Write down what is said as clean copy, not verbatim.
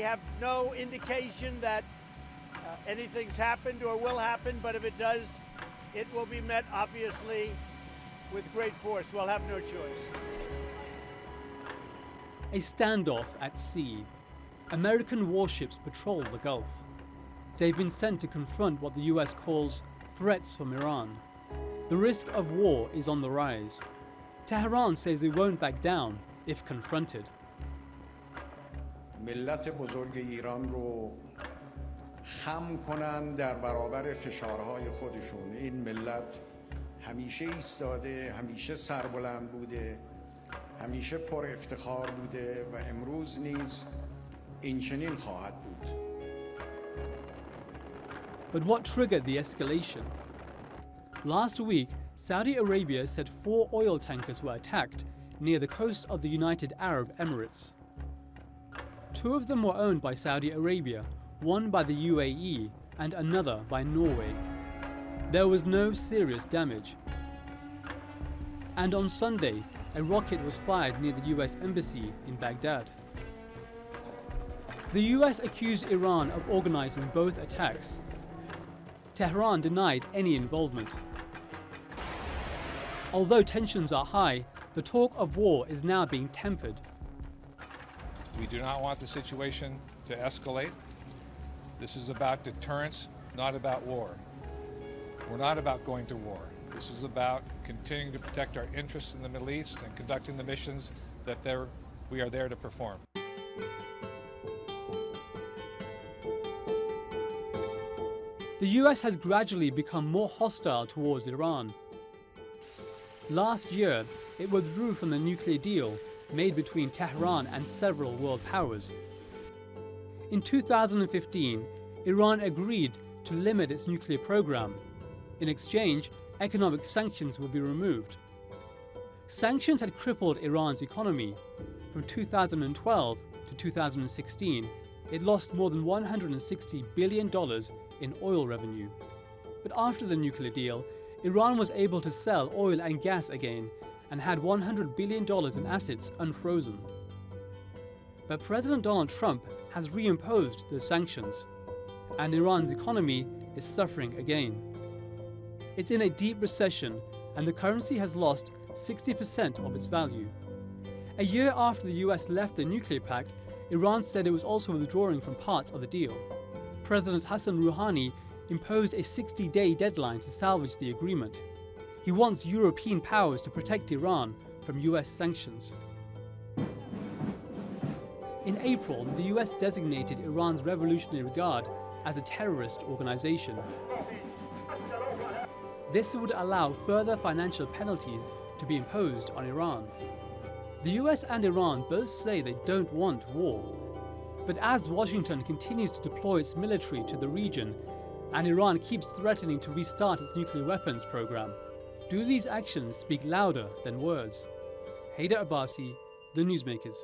have no indication that anything's happened or will happen, but if it does, it will be met, obviously, with great force. We'll have no choice. A standoff at sea. American warships patrol the Gulf. They've been sent to confront what the US calls threats from Iran. The risk of war is on the rise. Tehran says it won't back down if confronted. ملت بزرگ ایران رو خم کنن در برابر فشارهای خودشون. این ملت همیشه ایستاده، همیشه سربلند بوده، همیشه پر افتخار بوده و امروز نیز این چنین خواهد بود. But what triggered the escalation? Last week, Saudi Arabia said 4 oil tankers were attacked near the coast of the United Arab Emirates. 2 of them were owned by Saudi Arabia, one by the UAE and another by Norway. There was no serious damage. And on Sunday, a rocket was fired near the US embassy in Baghdad. The US accused Iran of organizing both attacks. Tehran denied any involvement. Although tensions are high, the talk of war is now being tempered. We do not want the situation to escalate. This is about deterrence, not about war. We're not about going to war. This is about continuing to protect our interests in the Middle East and conducting the missions that we are there to perform. The US has gradually become more hostile towards Iran. Last year, it withdrew from the nuclear deal made between Tehran and several world powers. In 2015, Iran agreed to limit its nuclear program. In exchange, economic sanctions would be removed. Sanctions had crippled Iran's economy. From 2012 to 2016, it lost more than $160 billion in oil revenue. But after the nuclear deal, Iran was able to sell oil and gas again and had $100 billion in assets unfrozen. But President Donald Trump has reimposed the sanctions, and Iran's economy is suffering again. It's in a deep recession, and the currency has lost 60% of its value. A year after the US left the nuclear pact, Iran said it was also withdrawing from parts of the deal. President Hassan Rouhani imposed a 60-day deadline to salvage the agreement. He wants European powers to protect Iran from US sanctions. In April, the US designated Iran's Revolutionary Guard as a terrorist organization. This would allow further financial penalties to be imposed on Iran. The US and Iran both say they don't want war. But as Washington continues to deploy its military to the region, and Iran keeps threatening to restart its nuclear weapons program, do these actions speak louder than words? Haider Abbasi, The Newsmakers.